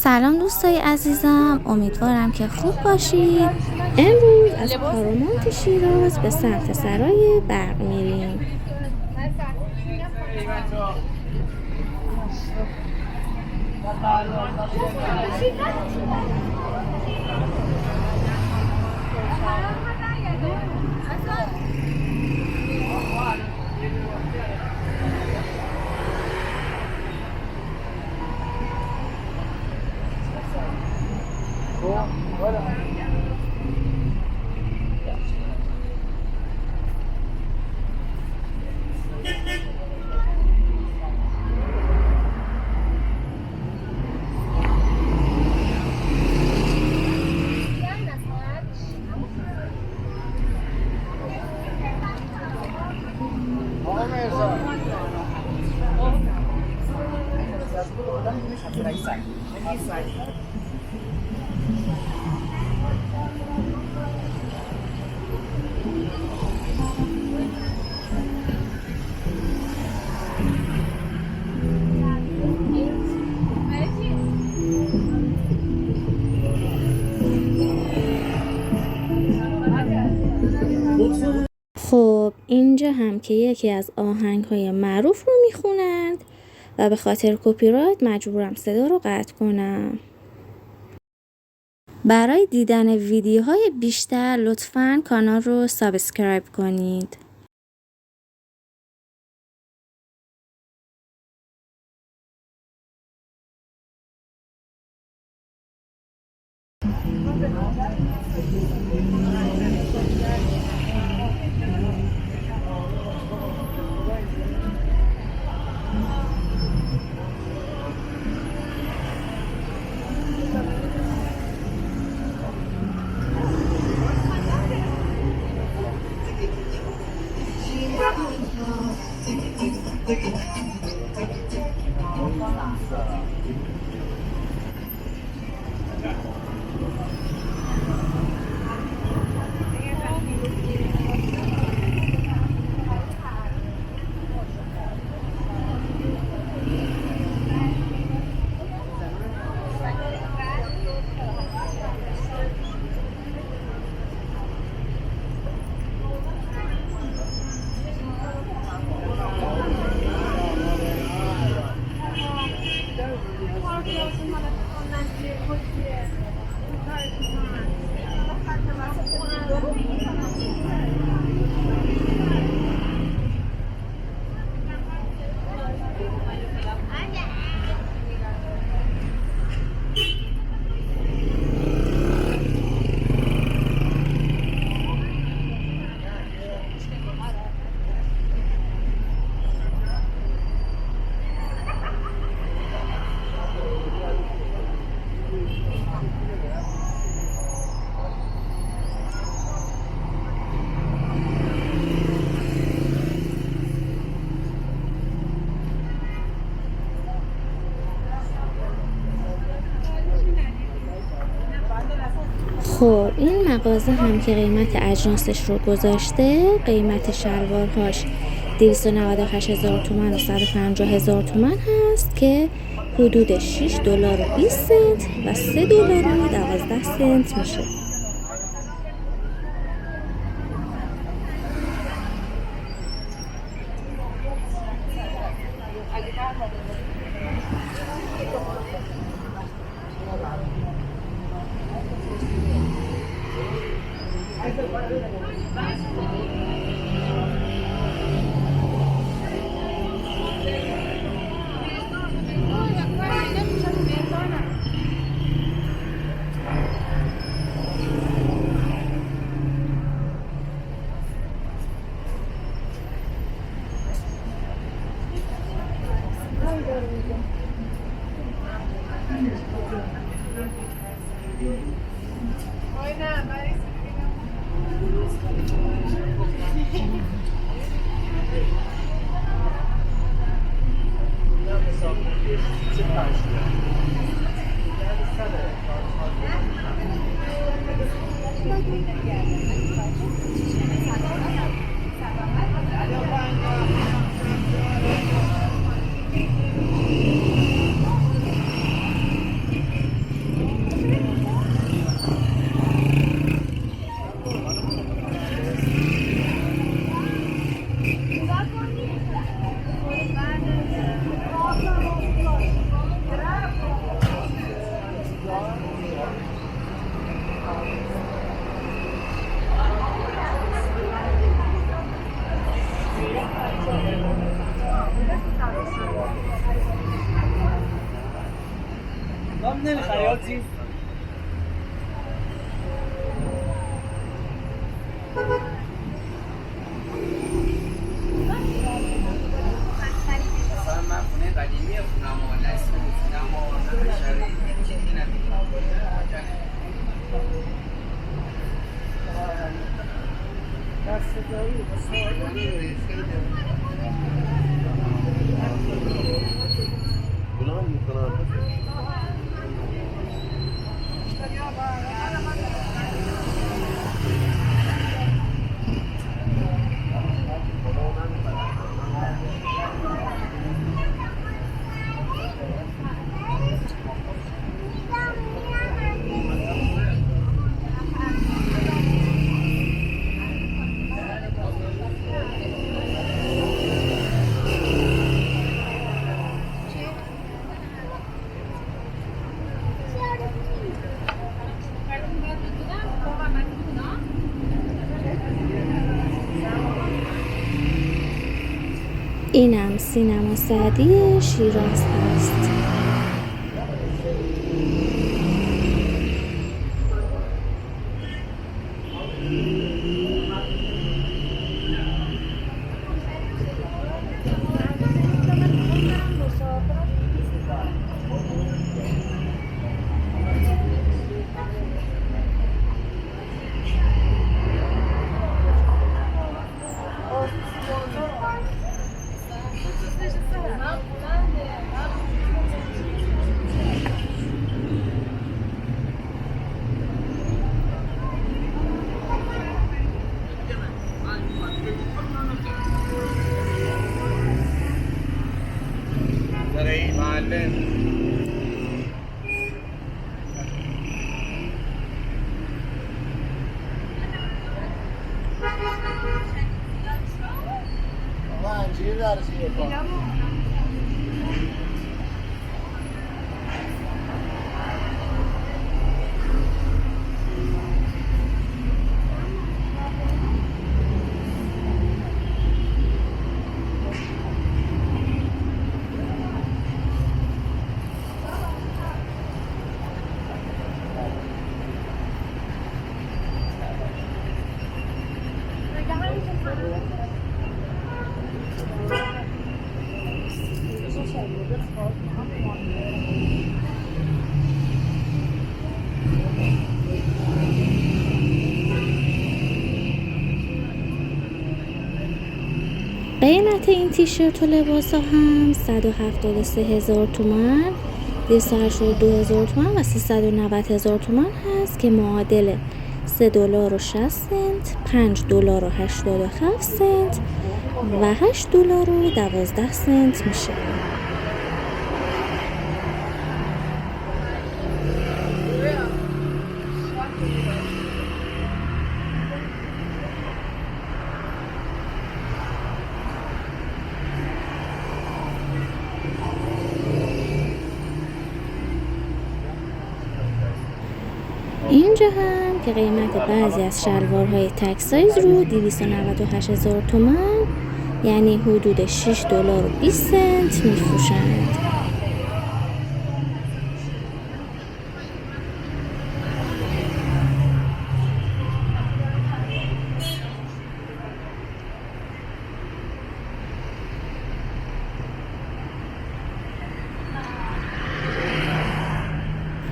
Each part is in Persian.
سلام دوستای عزیزم، امیدوارم که خوب باشید. امروز از پارامونت شیراز به سمت سرای برق میریم. خب اینجا هم که یکی از آهنگ‌های معروف رو میخونند و به خاطر کپی رایت مجبورم صدا رو قطع کنم. برای دیدن ویدیوهای بیشتر لطفاً کانال رو سابسکرایب کنید. خب این مغازه هم که قیمت اجناسش رو گذاشته، قیمت شلوارهاش 298,000 تومان و 150,000 تومان هست که حدود 6 دلار و 20 سنت و 3 دلار و 12 سنت میشه. اینم سینما سعدی شیراز هست. قیمت این تیشرت و لباس ها هم 173,000 تومان، 282,000 تومان و 390,000 تومان هست که معادل $3.60، $5.87 و $8.12 میشه. اینجا هم که قیمت بعضی از شلوارهای تک سایز رو 298,000 تومان یعنی حدود $6.20 میفروشند.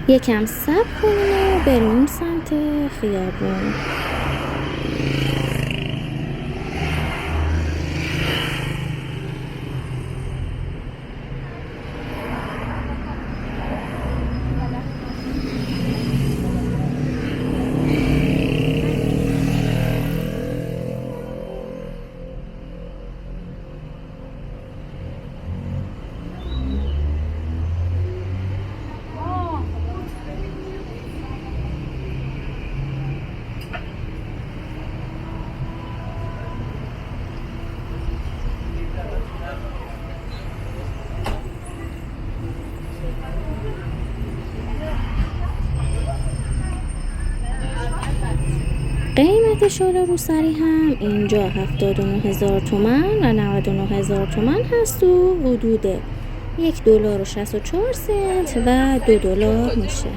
یکم صبر کنیم و بریم سمت خیابون. قیمت شال روسری هم اینجا 79,000 تومان و 99,000 تومان هست و حدود $1.64 و $2 میشه.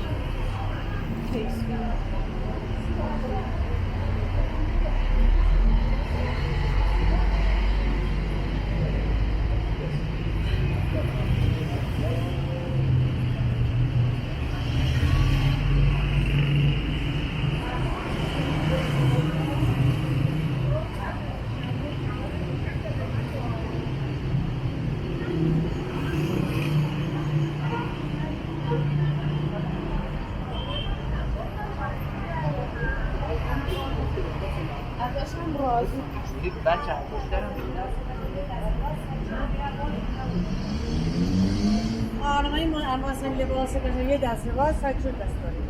آرمای ما اصلا لباس بشه یه دست لباس سچو دست داریم.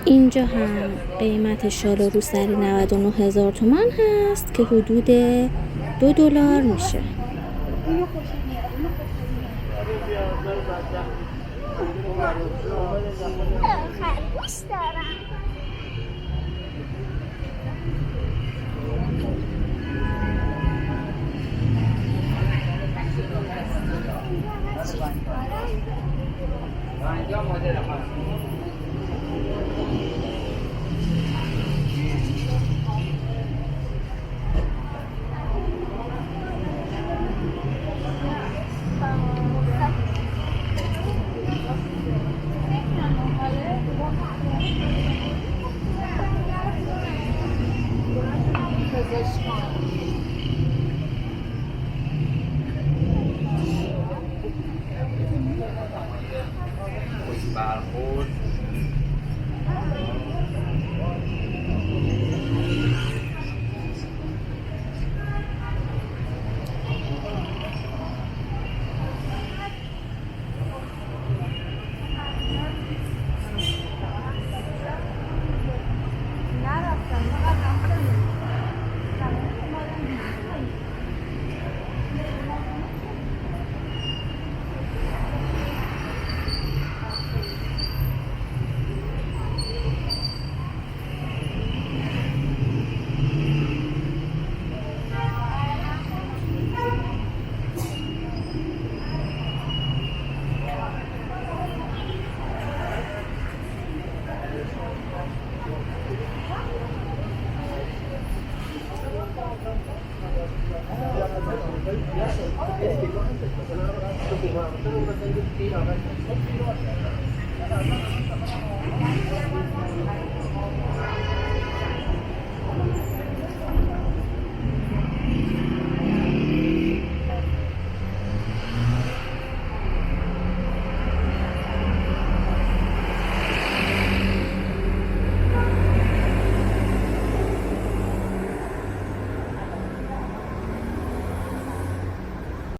اینجا هم قیمت شال و روسری 99,000 تومان هست که حدود $2 میشه. خرگوش دارم. برخورد